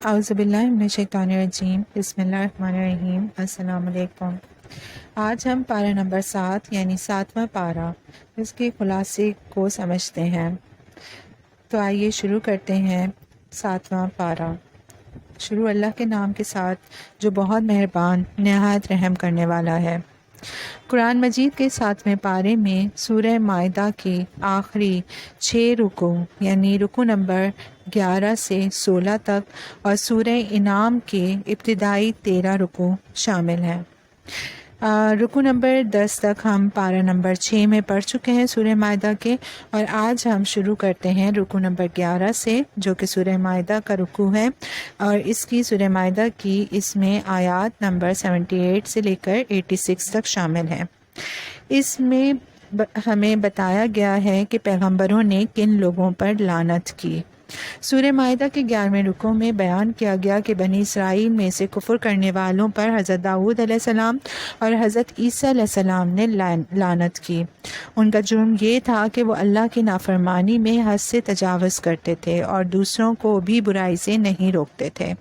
اعوذ باللہ من الشیطان الرجیم، بسم اللہ الرحمن الرحیم۔ السلام علیکم۔ آج ہم پارہ نمبر 7 یعنی 7واں پارہ، اس کے خلاصے کو سمجھتے ہیں۔ تو آئیے شروع کرتے ہیں 7واں پارہ۔ شروع اللہ کے نام کے ساتھ جو بہت مہربان نہایت رحم کرنے والا ہے۔ قرآن مجید کے 7ویں پارے میں سورہ مائدہ کے آخری 6 رکوع یعنی رکوع نمبر 11 سے 16 تک اور سورہ انعام کے ابتدائی 13 رکوع شامل ہیں۔ رکوع نمبر 10 تک ہم پارہ نمبر 6 میں پڑھ چکے ہیں سورہ مائدہ کے، اور آج ہم شروع کرتے ہیں رکوع نمبر 11 سے، جو کہ سورہ مائدہ کا رکوع ہے، اور اس کی سورہ مائدہ کی اس میں آیات نمبر 78 سے لے کر 86 تک شامل ہیں۔ اس میں ہمیں بتایا گیا ہے کہ پیغمبروں نے کن لوگوں پر لعنت کی۔ سورہ مائدہ کے 11ویں رکوع میں بیان کیا گیا کہ بنی اسرائیل میں سے کفر کرنے والوں پر حضرت داؤد علیہ السلام اور حضرت عیسیٰ علیہ السلام نے لعنت کی۔ ان کا جرم یہ تھا کہ وہ اللہ کی نافرمانی میں حد سے تجاوز کرتے تھے اور دوسروں کو بھی برائی سے نہیں روکتے تھے۔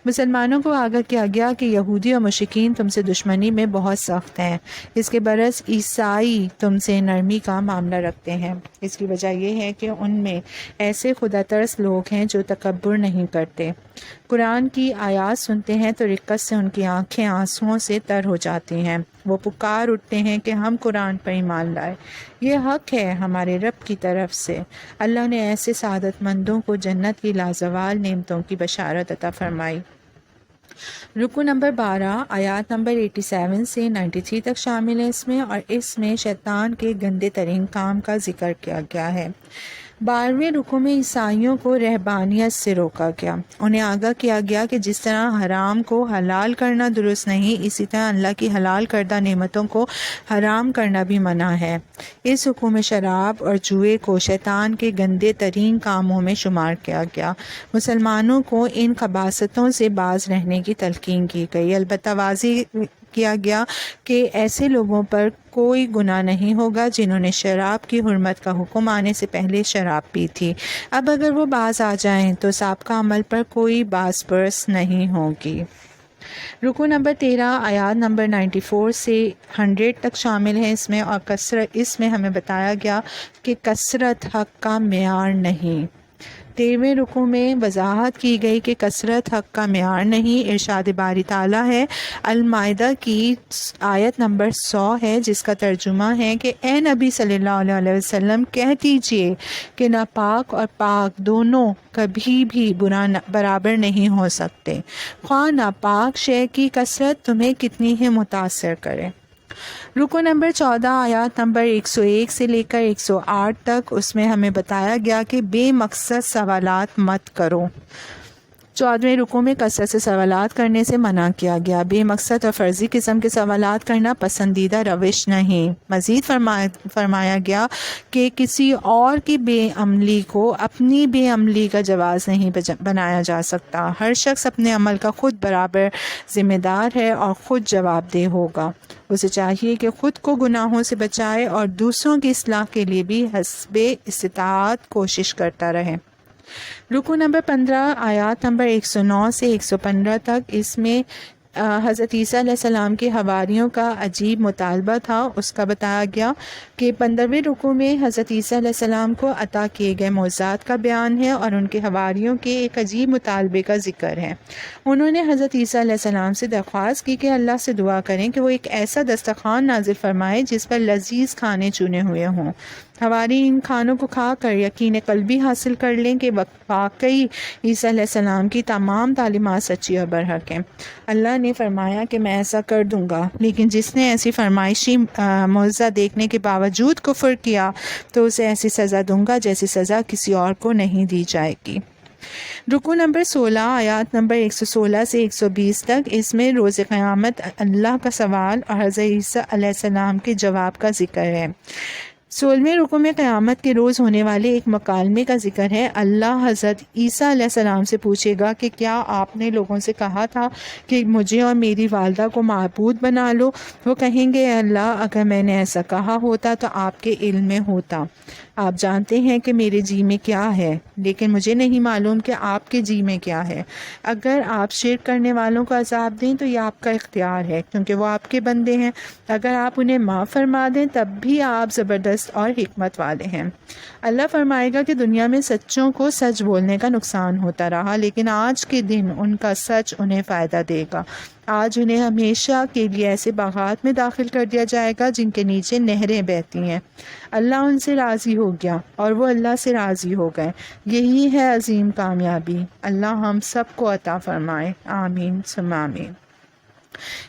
مسلمانوں کو آگاہ کیا گیا کہ یہودی اور مشرکین تم سے دشمنی میں بہت سخت ہیں، اس کے برعکس عیسائی تم سے نرمی کا معاملہ رکھتے ہیں۔ اس کی وجہ یہ ہے کہ ان میں ایسے خدا ترس لوگ ہیں جو تکبر نہیں کرتے۔ قرآن کی آیات سنتے ہیں تو رقت سے ان کی آنکھیں آنسوؤں سے تر ہو جاتی ہیں۔ وہ پکار اٹھتے ہیں کہ ہم قرآن پر ایمان لائے، یہ حق ہے ہمارے رب کی طرف سے۔ اللہ نے ایسے سعادت مندوں کو جنت کی لازوال نعمتوں کی بشارت عطا فرمائی۔ رکوع نمبر 12 آیات نمبر 87 سے 93 تک شامل ہے اس میں، اور اس میں شیطان کے گندے ترین کام کا ذکر کیا گیا ہے۔ 12ویں رکوع میں عیسائیوں کو رہبانیت سے روکا گیا۔ انہیں آگاہ کیا گیا کہ جس طرح حرام کو حلال کرنا درست نہیں، اسی طرح اللہ کی حلال کردہ نعمتوں کو حرام کرنا بھی منع ہے۔ اس رکوع میں شراب اور جوئے کو شیطان کے گندے ترین کاموں میں شمار کیا گیا۔ مسلمانوں کو ان خباثتوں سے باز رہنے کی تلقین کی گئی، البتہ واضح کیا گیا کہ ایسے لوگوں پر کوئی گناہ نہیں ہوگا جنہوں نے شراب کی حرمت کا حکم آنے سے پہلے شراب پی تھی۔ اب اگر وہ باز آ جائیں تو سابقہ عمل پر کوئی باز پرس نہیں ہوگی۔ رکوع نمبر 13 آیات نمبر 94 سے 100 تک شامل ہے اس میں، اور اس میں ہمیں بتایا گیا کہ کثرت حق کا معیار نہیں۔ 13ویں رکوع میں وضاحت کی گئی کہ کثرت حق کا معیار نہیں۔ ارشاد باری تعالیٰ ہے، المائدہ کی آیت نمبر 100 ہے، جس کا ترجمہ ہے کہ اے نبی صلی اللہ علیہ وسلم کہہ دیجئے کہ ناپاک اور پاک دونوں کبھی بھی برابر نہیں ہو سکتے، خواہ ناپاک شے کی کثرت تمہیں کتنی ہی متاثر کرے۔ رکوع نمبر 14 آیات نمبر 101 سے لے کر 108 تک، اس میں ہمیں بتایا گیا کہ بے مقصد سوالات مت کرو۔ 14ویں رکوع میں کثرت سے سوالات کرنے سے منع کیا گیا۔ بے مقصد اور فرضی قسم کے سوالات کرنا پسندیدہ روش نہیں۔ مزید فرمایا گیا کہ کسی اور کی بے عملی کو اپنی بے عملی کا جواز نہیں بنایا جا سکتا۔ ہر شخص اپنے عمل کا خود برابر ذمہ دار ہے اور خود جواب دہ ہوگا۔ اسے چاہیے کہ خود کو گناہوں سے بچائے اور دوسروں کی اصلاح کے لیے بھی حسب استطاعت کوشش کرتا رہے۔ رکوع نمبر 15 آیات نمبر 109 سے 115 تک، اس میں حضرت عیسیٰ علیہ السلام کے حواریوں کا عجیب مطالبہ تھا۔ اس کا بتایا گیا کہ 15ویں رکوع میں حضرت عیسیٰ علیہ السلام کو عطا کیے گئے معجزات کا بیان ہے اور ان کے حواریوں کے ایک عجیب مطالبے کا ذکر ہے۔ انہوں نے حضرت عیسیٰ علیہ السلام سے درخواست کی کہ اللہ سے دعا کریں کہ وہ ایک ایسا دسترخوان نازل فرمائے جس پر لذیذ کھانے چنے ہوئے ہوں۔ حواری ان کھانوں کو کھا کر یقین قلبی حاصل کر لیں کہ واقعی عیسیٰ علیہ السلام کی تمام تعلیمات سچی اور برحق ہیں۔ اللہ نے فرمایا کہ میں ایسا کر دوں گا، لیکن جس نے ایسی فرمائشی معجزہ دیکھنے کے باوجود کفر کیا تو اسے ایسی سزا دوں گا جیسی سزا کسی اور کو نہیں دی جائے گی۔ رکوع نمبر 16 آیات نمبر 116 سے 120 تک، اس میں روز قیامت اللہ کا سوال اور حضرت عیسیٰ علیہ السلام کے جواب کا ذکر ہے۔ 16ویں رکوع میں قیامت کے روز ہونے والے ایک مکالمے کا ذکر ہے۔ اللہ حضرت عیسیٰ علیہ السلام سے پوچھے گا کہ کیا آپ نے لوگوں سے کہا تھا کہ مجھے اور میری والدہ کو معبود بنا لو؟ وہ کہیں گے اے اللہ، اگر میں نے ایسا کہا ہوتا تو آپ کے علم میں ہوتا۔ آپ جانتے ہیں کہ میرے جی میں کیا ہے، لیکن مجھے نہیں معلوم کہ آپ کے جی میں کیا ہے۔ اگر آپ شرک کرنے والوں کو عذاب دیں تو یہ آپ کا اختیار ہے، کیونکہ وہ آپ کے بندے ہیں۔ اگر آپ انہیں معاف فرما دیں تب بھی آپ زبردست اور حکمت والے ہیں۔ اللہ فرمائے گا کہ دنیا میں سچوں کو سچ بولنے کا نقصان ہوتا رہا، لیکن آج کے دن ان کا سچ انہیں فائدہ دے گا۔ آج انہیں ہمیشہ کے لیے ایسے باغات میں داخل کر دیا جائے گا جن کے نیچے نہریں بہتی ہیں۔ اللہ ان سے راضی ہو گیا اور وہ اللہ سے راضی ہو گئے۔ یہی ہے عظیم کامیابی۔ اللہ ہم سب کو عطا فرمائے، آمین ثم آمین۔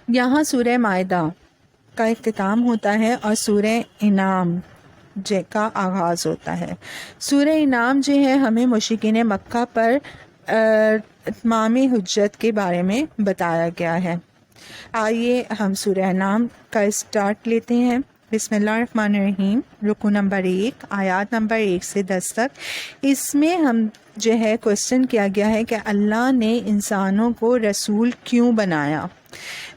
یہاں سورہ مائدہ کا اختتام ہوتا ہے اور سورہ انعام کا آغاز ہوتا ہے۔ سورہ انعام جو ہے ہمیں مشرکین مکہ پر اتمام حجت کے بارے میں بتایا گیا ہے۔ آئیے ہم سورہ انعام کا اسٹارٹ لیتے ہیں۔ بسم اللہ الرحمن الرحیم۔ رکو نمبر 1، آیات نمبر 1 سے 10 تک۔ اس میں ہم جو ہے کوشچن کیا گیا ہے کہ اللہ نے انسانوں کو رسول کیوں بنایا۔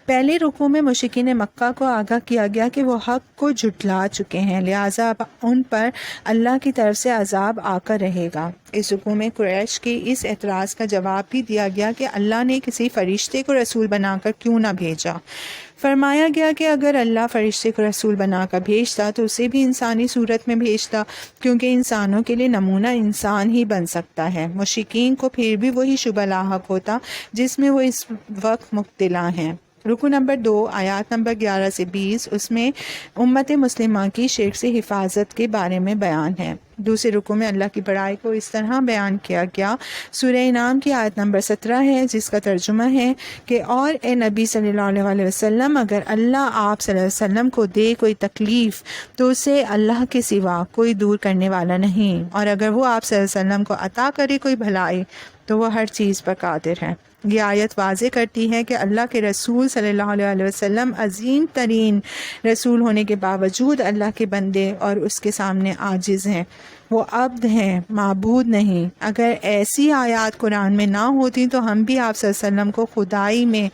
پہلے رکوع میں مشرکین مکہ کو آگاہ کیا گیا کہ وہ حق کو جھٹلا چکے ہیں، لہٰذا ان پر اللہ کی طرف سے عذاب آ کر رہے گا۔ اس رکوع میں قریش کے اس اعتراض کا جواب بھی دیا گیا کہ اللہ نے کسی فرشتے کو رسول بنا کر کیوں نہ بھیجا۔ فرمایا گیا کہ اگر اللہ فرشتے کو رسول بنا کر بھیجتا تو اسے بھی انسانی صورت میں بھیجتا، کیونکہ انسانوں کے لیے نمونہ انسان ہی بن سکتا ہے۔ مشرکین کو پھر بھی وہی شبہ لاحق ہوتا جس میں وہ اس وقت مبتلا ہیں۔ رکو نمبر 2، آیات نمبر 11 سے 20، اس میں امت مسلمہ کی شرک سے حفاظت کے بارے میں بیان ہے۔ دوسرے رکوع میں اللہ کی بڑائی کو اس طرح بیان کیا گیا۔ سورہ انعام کی آیت نمبر 17 ہے، جس کا ترجمہ ہے کہ اور اے نبی صلی اللہ علیہ وسلم، اگر اللہ آپ صلی اللہ علیہ وسلم کو دے کوئی تکلیف تو اسے اللہ کے سوا کوئی دور کرنے والا نہیں، اور اگر وہ آپ صلی اللہ علیہ وسلم کو عطا کرے کوئی بھلائی تو وہ ہر چیز پر قادر ہے۔ یہ آیت واضح کرتی ہے کہ اللہ کے رسول صلی اللہ علیہ وسلم عظیم ترین رسول ہونے کے باوجود اللہ کے بندے اور اس کے سامنے عاجز ہیں۔ وہ عبد ہیں، معبود نہیں۔ اگر ایسی آیات قرآن میں نہ ہوتی تو ہم بھی آپ صلی اللہ علیہ وسلم کو خدائی میں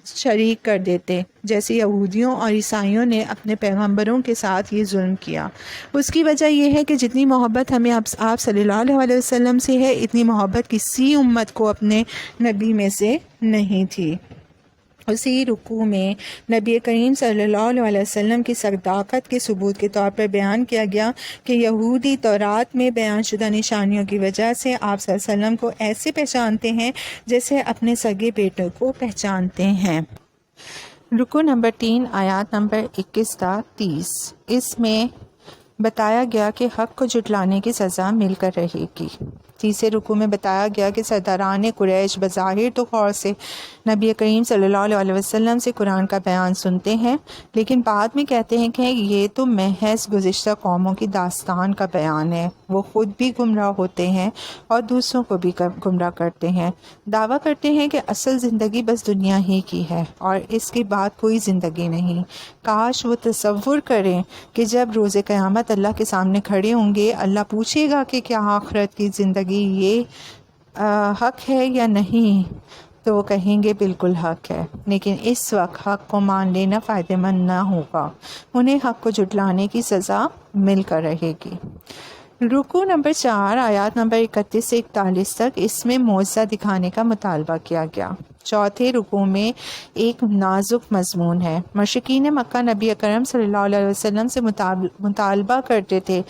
شریک کر دیتے، جیسے یہودیوں اور عیسائیوں نے اپنے پیغمبروں کے ساتھ یہ ظلم کیا۔ اس کی وجہ یہ ہے کہ جتنی محبت ہمیں آپ صلی اللہ علیہ وسلم سے ہے، اتنی محبت کسی امت کو اپنے نبی میں سے نہیں تھی۔ اسی رکوع میں نبی کریم صلی اللہ علیہ وسلم کی صداقت کے ثبوت کے طور پر بیان کیا گیا کہ یہودی تورات میں بیان شدہ نشانیوں کی وجہ سے آپ صلی اللہ علیہ وسلم کو ایسے پہچانتے ہیں جیسے اپنے سگے بیٹوں کو پہچانتے ہیں۔ رکوع نمبر 3، آیات نمبر 21 تا 30، اس میں بتایا گیا کہ حق کو جھٹلانے کی سزا مل کر رہے گی۔ تیسرے رکوع میں بتایا گیا کہ سرداران قریش بظاہر تو غور سے نبی کریم صلی اللہ علیہ وسلم سے قرآن کا بیان سنتے ہیں، لیکن بعد میں کہتے ہیں کہ یہ تو محض گزشتہ قوموں کی داستان کا بیان ہے۔ وہ خود بھی گمراہ ہوتے ہیں اور دوسروں کو بھی گمراہ کرتے ہیں، دعویٰ کرتے ہیں کہ اصل زندگی بس دنیا ہی کی ہے اور اس کے بعد کوئی زندگی نہیں۔ کاش وہ تصور کریں کہ جب روز قیامت اللہ کے سامنے کھڑے ہوں گے، اللہ پوچھے گا کہ کیا آخرت کی زندگی یہ حق ہے یا نہیں، تو وہ کہیں گے بالکل حق ہے، لیکن اس وقت حق کو مان لینا فائدہ مند نہ ہوگا، انہیں حق کو جھٹلانے کی سزا مل کر رہے گی۔ رکوع نمبر 4، آیات نمبر 31 سے 41 تک، اس میں معجزہ دکھانے کا مطالبہ کیا گیا۔ چوتھے رکوع میں ایک نازک مضمون ہے۔ مشرکین مکہ نبی اکرم صلی اللہ علیہ وسلم سے مطالبہ کرتے تھے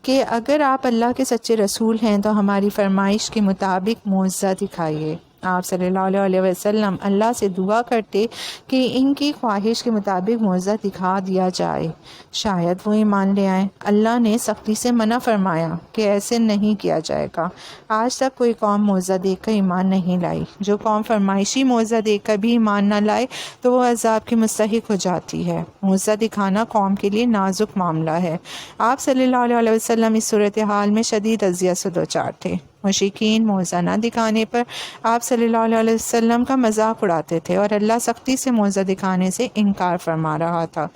کہ اگر آپ اللہ کے سچے رسول ہیں تو ہماری فرمائش کے مطابق معجزہ دکھائیے۔ آپ صلی اللہ علیہ وسلم اللہ سے دعا کرتے کہ ان کی خواہش کے مطابق معجزہ دکھا دیا جائے، شاید وہ ایمان لے آئیں۔ اللہ نے سختی سے منع فرمایا کہ ایسے نہیں کیا جائے گا۔ آج تک کوئی قوم معجزہ دیکھ کر ایمان نہیں لائی۔ جو قوم فرمائشی معجزہ دیکھ کر بھی ایمان نہ لائے تو وہ عذاب کی مستحق ہو جاتی ہے۔ معجزہ دکھانا قوم کے لیے نازک معاملہ ہے۔ آپ صلی اللہ علیہ وسلم اس صورتحال میں شدید اذیت سے دوچار تھے۔ مشرکین معجزہ نہ دکھانے پر آپ صلی اللہ علیہ وسلم کا مذاق اڑاتے تھے اور اللہ سختی سے معجزہ دکھانے سے انکار فرما رہا تھا۔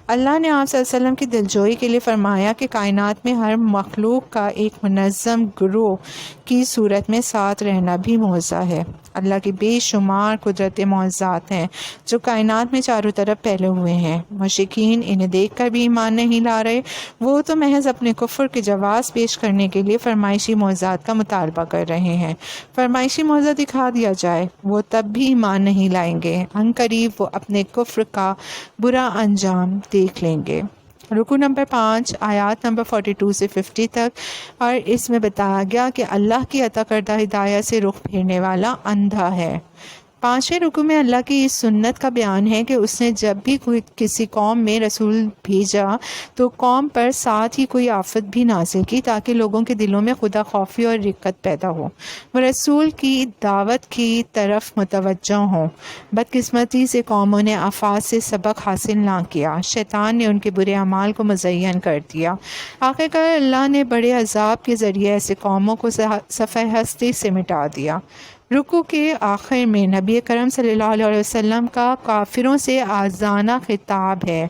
اللہ نے آپ صلی اللہ علیہ وسلم کی دلجوئی کے لیے فرمایا کہ کائنات میں ہر مخلوق کا ایک منظم گروہ کی صورت میں ساتھ رہنا بھی معجزہ ہے۔ اللہ کی بے شمار قدرت معجزات ہیں جو کائنات میں چاروں طرف پھیلے ہوئے ہیں۔ مشرکین انہیں دیکھ کر بھی ایمان نہیں لا رہے، وہ تو محض اپنے کفر کے جواز پیش کرنے کے لیے فرمائشی معجزات کا مطالبہ کر رہے ہیں۔ فرمائشی معجزہ دکھا دیا جائے وہ تب بھی ایمان نہیں لائیں گے، عنقریب وہ اپنے کفر کا برا انجام دیکھ لیں گے۔ رکوع نمبر 5 آیات نمبر 42 سے 50 تک، اور اس میں بتایا گیا کہ اللہ کی عطا کردہ ہدایت سے رخ پھیرنے والا اندھا ہے۔ 5ویں رکوع میں اللہ کی اس سنت کا بیان ہے کہ اس نے جب بھی کسی قوم میں رسول بھیجا تو قوم پر ساتھ ہی کوئی آفت بھی نازل کی تاکہ لوگوں کے دلوں میں خدا خوفی اور رقت پیدا ہو، وہ رسول کی دعوت کی طرف متوجہ ہوں۔ بدقسمتی سے قوموں نے آفات سے سبق حاصل نہ کیا، شیطان نے ان کے برے اعمال کو مزین کر دیا۔ آخرکار اللہ نے بڑے عذاب کے ذریعے ایسے قوموں کو صفحہ ہستی سے مٹا دیا۔ رکوع کے آخر میں نبی کرم صلی اللہ علیہ وسلم کا کافروں سے آزانہ خطاب ہے۔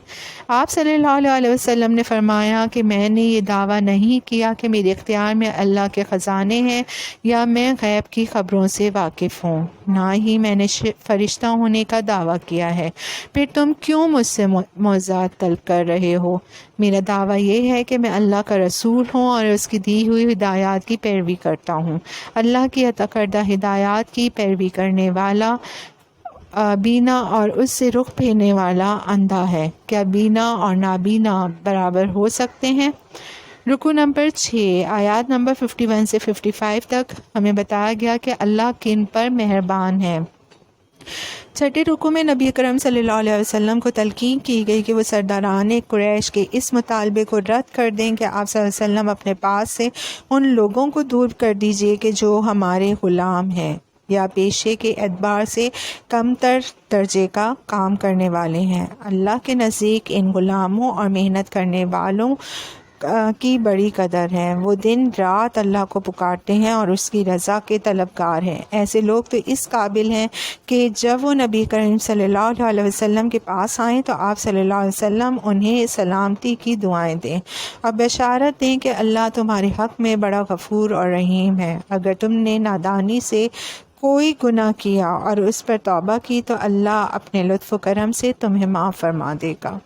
آپ صلی اللہ علیہ وسلم نے فرمایا کہ میں نے یہ دعویٰ نہیں کیا کہ میرے اختیار میں اللہ کے خزانے ہیں یا میں غیب کی خبروں سے واقف ہوں، نہ ہی میں نے فرشتہ ہونے کا دعویٰ کیا ہے۔ پھر تم کیوں مجھ سے معجزات طلب کر رہے ہو؟ میرا دعویٰ یہ ہے کہ میں اللہ کا رسول ہوں اور اس کی دی ہوئی ہدایات کی پیروی کرتا ہوں۔ اللہ کی عطا کردہ ہدایات کی پیروی کرنے والا بینا اور اس سے رخ پھیرنے والا اندھا ہے۔ کیا بینا اور نابینا برابر ہو سکتے ہیں؟ رکوع نمبر 6 آیات نمبر 51 سے 55 تک ہمیں بتایا گیا کہ اللہ کن پر مہربان ہے۔ 6 رکوع میں نبی کرم صلی اللہ علیہ وسلم کو تلقین کی گئی کہ وہ سرداران قریش کے اس مطالبے کو رد کر دیں کہ آپ صلی اللہ علیہ وسلم اپنے پاس سے ان لوگوں کو دور کر دیجئے کہ جو ہمارے غلام ہیں یا پیشے کے اعتبار سے کم تر درجے کا کام کرنے والے ہیں۔ اللہ کے نزدیک ان غلاموں اور محنت کرنے والوں کی بڑی قدر ہے۔ وہ دن رات اللہ کو پکارتے ہیں اور اس کی رضا کے طلبگار ہیں۔ ایسے لوگ تو اس قابل ہیں کہ جب وہ نبی کریم صلی اللہ علیہ وسلم کے پاس آئیں تو آپ صلی اللہ علیہ وسلم انہیں سلامتی کی دعائیں دیں اور بشارت دیں کہ اللہ تمہارے حق میں بڑا غفور اور رحیم ہے۔ اگر تم نے نادانی سے کوئی گناہ کیا اور اس پر توبہ کی تو اللہ اپنے لطف و کرم سے تمہیں معاف فرما دے گا۔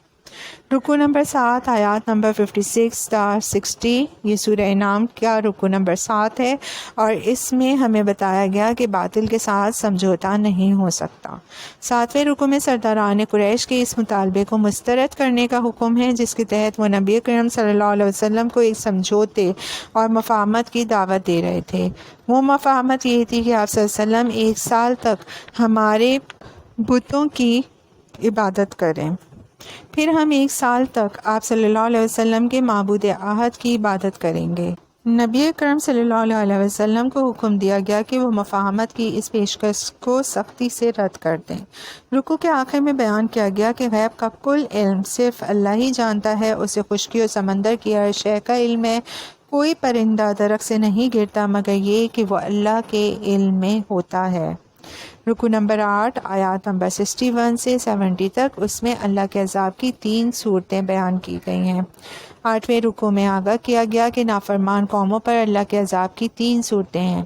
رکوع نمبر 7 آیات نمبر 56 تا 60، یہ سورہ انعام کا رکوع نمبر 7 ہے، اور اس میں ہمیں بتایا گیا کہ باطل کے ساتھ سمجھوتا نہیں ہو سکتا۔ 7ویں رکوع میں سرداران قریش کے اس مطالبے کو مسترد کرنے کا حکم ہے جس کے تحت وہ نبی کریم صلی اللہ علیہ وسلم کو ایک سمجھوتے اور مفاہمت کی دعوت دے رہے تھے۔ وہ مفاہمت یہ تھی کہ آپ صلی اللہ علیہ وسلم 1 سال تک ہمارے بتوں کی عبادت کریں، پھر ہم 1 سال تک آپ صلی اللہ علیہ وسلم کے معبود احد کی عبادت کریں گے۔ نبی اکرم صلی اللہ علیہ وسلم کو حکم دیا گیا کہ وہ مفاہمت کی اس پیشکش کو سختی سے رد کر دیں۔ رکوع کے آخر میں بیان کیا گیا کہ غیب کا کل علم صرف اللہ ہی جانتا ہے، اسے خشکی اور سمندر کی ہر شے کا علم ہے، کوئی پرندہ درخت سے نہیں گرتا مگر یہ کہ وہ اللہ کے علم میں ہوتا ہے۔ رکوع نمبر 8 آیات نمبر 61 سے 70 تک، اس میں اللہ کے عذاب کی 3 صورتیں بیان کی گئی ہیں۔ 8ویں رکوع میں آگاہ کیا گیا کہ نافرمان قوموں پر اللہ کے عذاب کی 3 صورتیں ہیں۔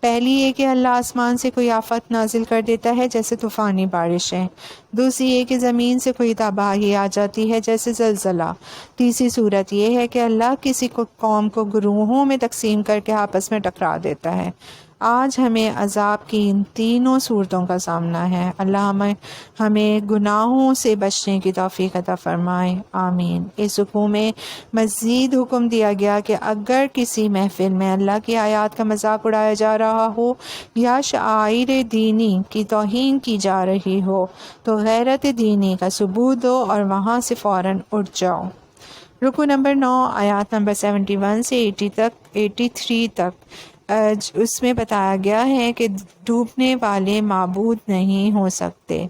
پہلی یہ کہ اللہ آسمان سے کوئی آفت نازل کر دیتا ہے جیسے طوفانی بارشیں، دوسری یہ کہ زمین سے کوئی تباہی آ جاتی ہے جیسے زلزلہ، تیسری صورت یہ ہے کہ اللہ کسی قوم کو گروہوں میں تقسیم کر کے آپس میں ٹکرا دیتا ہے۔ آج ہمیں عذاب کی ان تینوں صورتوں کا سامنا ہے۔ اللہ ہمیں گناہوں سے بچنے کی توفیق عطا فرمائے، آمین۔ اس رکوع میں مزید حکم دیا گیا کہ اگر کسی محفل میں اللہ کی آیات کا مذاق اڑایا جا رہا ہو یا شعائر دینی کی توہین کی جا رہی ہو تو غیرت دینی کا ثبوت دو اور وہاں سے فوراً اٹھ جاؤ۔ رکوع نمبر 9 آیات نمبر 71 سے 83 تک، اس میں بتایا گیا ہے کہ ڈوبنے والے معبود نہیں ہو سکتے۔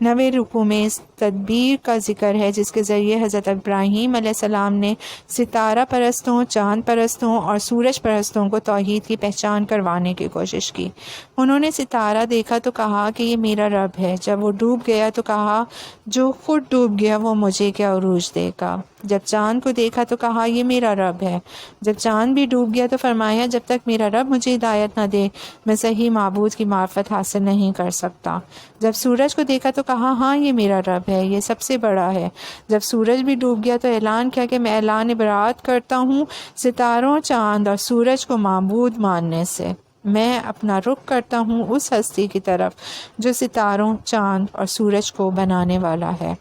نویں رکوع میں اس تدبیر کا ذکر ہے جس کے ذریعے حضرت ابراہیم علیہ السلام نے ستارہ پرستوں، چاند پرستوں اور سورج پرستوں کو توحید کی پہچان کروانے کی کوشش کی۔ انہوں نے ستارہ دیکھا تو کہا کہ یہ میرا رب ہے، جب وہ ڈوب گیا تو کہا جو خود ڈوب گیا وہ مجھے کیا عروج دے گا۔ جب چاند کو دیکھا تو کہا یہ میرا رب ہے، جب چاند بھی ڈوب گیا تو فرمایا جب تک میرا رب مجھے ہدایت نہ دے میں صحیح معبود کی معرفت حاصل نہیں کر سکتا۔ جب سورج کو دیکھا تو کہا ہاں یہ میرا رب ہے، یہ سب سے بڑا ہے۔ جب سورج بھی ڈوب گیا تو اعلان کیا کہ میں اعلان برات کرتا ہوں ستاروں، چاند اور سورج کو معبود ماننے سے۔ میں اپنا رخ کرتا ہوں اس ہستی کی طرف جو ستاروں، چاند اور سورج کو بنانے والا ہے۔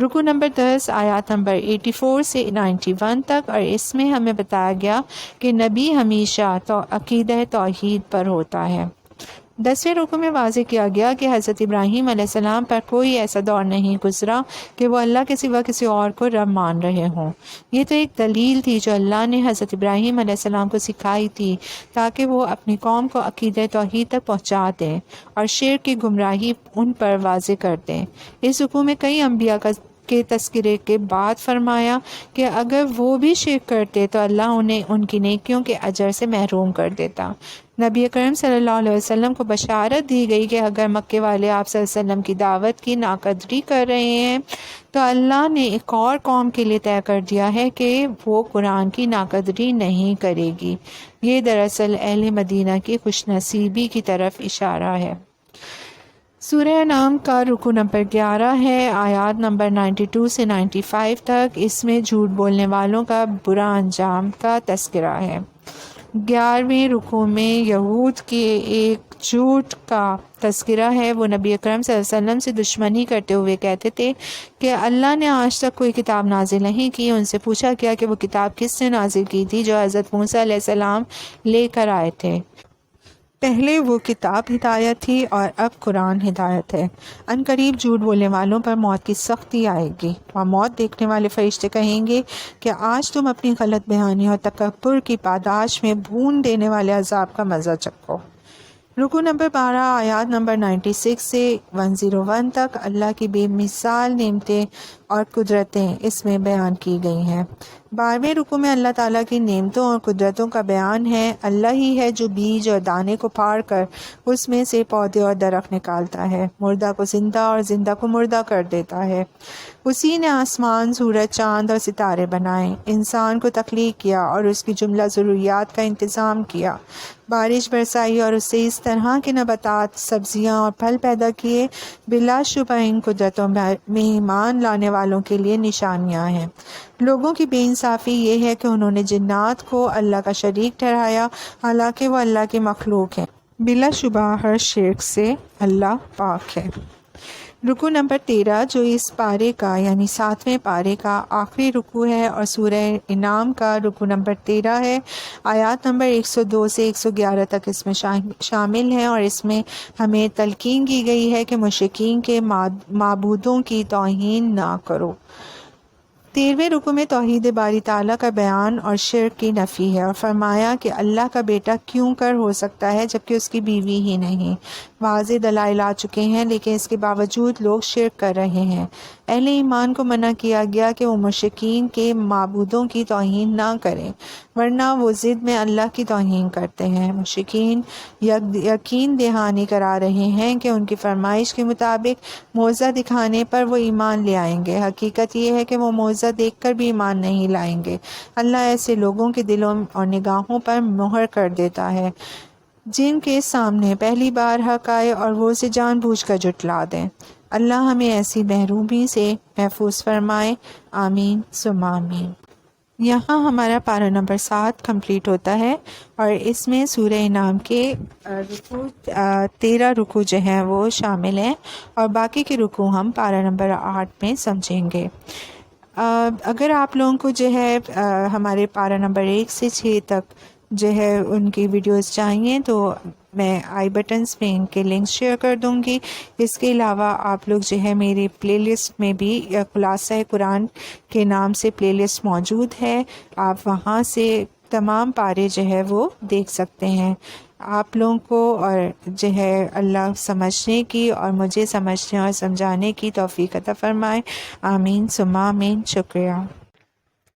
رکوع نمبر 10 آیات نمبر 84 سے 91 تک، اور اس میں ہمیں بتایا گیا کہ نبی ہمیشہ عقیدہ توحید پر ہوتا ہے۔ 10ویں رکوع میں واضح کیا گیا کہ حضرت ابراہیم علیہ السلام پر کوئی ایسا دور نہیں گزرا کہ وہ اللہ کے سوا کسی اور کو رب مان رہے ہوں۔ یہ تو ایک دلیل تھی جو اللہ نے حضرت ابراہیم علیہ السلام کو سکھائی تھی تاکہ وہ اپنی قوم کو عقیدہ توحید تک پہنچا دیں اور شرک کی گمراہی ان پر واضح کر دیں۔ اس رکوع میں کئی انبیاء کے تذکرے کے بعد فرمایا کہ اگر وہ بھی شرک کرتے تو اللہ انہیں ان کی نیکیوں کے اجر سے محروم کر دیتا۔ نبی اکرم صلی اللہ علیہ وسلم کو بشارت دی گئی کہ اگر مکے والے آپ صلی اللہ علیہ وسلم کی دعوت کی ناقدری کر رہے ہیں تو اللہ نے ایک اور قوم کے لیے طے کر دیا ہے کہ وہ قرآن کی ناقدری نہیں کرے گی۔ یہ دراصل اہل مدینہ کی خوش نصیبی کی طرف اشارہ ہے۔ سورہ انعام کا رکوع نمبر 11 ہے، آیات نمبر 92 سے 95 تک۔ اس میں جھوٹ بولنے والوں کا برا انجام کا تذکرہ ہے۔ 11ویں رکوع میں یہود کے ایک جھوٹ کا تذکرہ ہے۔ وہ نبی اکرم صلی اللہ علیہ وسلم سے دشمنی کرتے ہوئے کہتے تھے کہ اللہ نے آج تک کوئی کتاب نازل نہیں کی۔ ان سے پوچھا گیا کہ وہ کتاب کس نے نازل کی تھی جو حضرت موسیٰ علیہ السلام لے کر آئے تھے؟ پہلے وہ کتاب ہدایت تھی اور اب قرآن ہدایت ہے۔ ان قریب جھوٹ بولنے والوں پر موت کی سختی آئے گی اور موت دیکھنے والے فرشتے کہیں گے کہ آج تم اپنی غلط بیانی اور تکبر کی پاداش میں بھون دینے والے عذاب کا مزہ چکھو۔ رکوع نمبر 12 آیات نمبر 96 سے 101 تک اللہ کی بے مثال نعمتیں اور قدرتیں اس میں بیان کی گئی ہیں۔ 12ویں رکوع میں اللہ تعالیٰ کی نعمتوں اور قدرتوں کا بیان ہے۔ اللہ ہی ہے جو بیج اور دانے کو پھاڑ کر اس میں سے پودے اور درخت نکالتا ہے، مردہ کو زندہ اور زندہ کو مردہ کر دیتا ہے۔ اسی نے آسمان، سورج، چاند اور ستارے بنائے، انسان کو تخلیق کیا اور اس کی جملہ ضروریات کا انتظام کیا، بارش برسائی اور اس سے اس طرح کے نباتات، سبزیاں اور پھل پیدا کیے۔ بلا شبہ ان قدرتوں میں ایمان لانے والوں کے لیے نشانیاں ہیں۔ لوگوں کی بے انصافی یہ ہے کہ انہوں نے جنات کو اللہ کا شریک ٹھہرایا حالانکہ وہ اللہ کی مخلوق ہیں۔ بلا شبہ ہر شرک سے اللہ پاک ہے۔ رکوع نمبر 13 جو اس پارے کا یعنی 7ویں پارے کا آخری رکوع ہے اور سورہ انعام کا رکوع نمبر 13 ہے، آیات نمبر 102 سے 111 تک اس میں شامل ہیں، اور اس میں ہمیں تلقین کی گئی ہے کہ مشرکین کے معبودوں کی توہین نہ کرو۔ 13ویں رکوع میں توحید باری تعالیٰ کا بیان اور شرک کی نفی ہے، اور فرمایا کہ اللہ کا بیٹا کیوں کر ہو سکتا ہے جبکہ اس کی بیوی ہی نہیں۔ واضح دلائل آ چکے ہیں لیکن اس کے باوجود لوگ شرک کر رہے ہیں۔ اہل ایمان کو منع کیا گیا کہ وہ مشرکین کے معبودوں کی توہین نہ کریں ورنہ وہ ضد میں اللہ کی توہین کرتے ہیں۔ مشرکین یقین دہانی کرا رہے ہیں کہ ان کی فرمائش کے مطابق معجزہ دکھانے پر وہ ایمان لے آئیں گے۔ حقیقت یہ ہے کہ وہ معجزہ دیکھ کر بھی ایمان نہیں لائیں گے۔ اللہ ایسے لوگوں کے دلوں اور نگاہوں پر مہر کر دیتا ہے جن کے سامنے پہلی بار حق آئے اور وہ اسے جان بوجھ کر جھٹلا دیں۔ اللہ ہمیں ایسی محرومی سے محفوظ فرمائے، آمین ثم آمین۔ یہاں ہمارا پارہ نمبر 7 کمپلیٹ ہوتا ہے، اور اس میں سورہ انعام کے 13 رکوع جو ہیں وہ شامل ہیں، اور باقی کے رکوع ہم پارہ نمبر 8 میں سمجھیں گے۔ اگر آپ لوگوں کو جو ہے ہمارے پارہ نمبر 1 سے 6 تک جو ہے ان کی ویڈیوز چاہیے تو میں آئی بٹنز میں ان کے لنکس شیئر کر دوں گی۔ اس کے علاوہ آپ لوگ جو ہے میری پلے لسٹ میں بھی خلاصہ قرآن کے نام سے پلے لسٹ موجود ہے، آپ وہاں سے تمام پارے جو ہے وہ دیکھ سکتے ہیں۔ آپ لوگوں کو اور جو ہے اللہ سمجھنے کی اور مجھے سمجھنے اور سمجھانے کی توفیق عطا فرمائے۔ آمین ثم آمین۔ شکریہ۔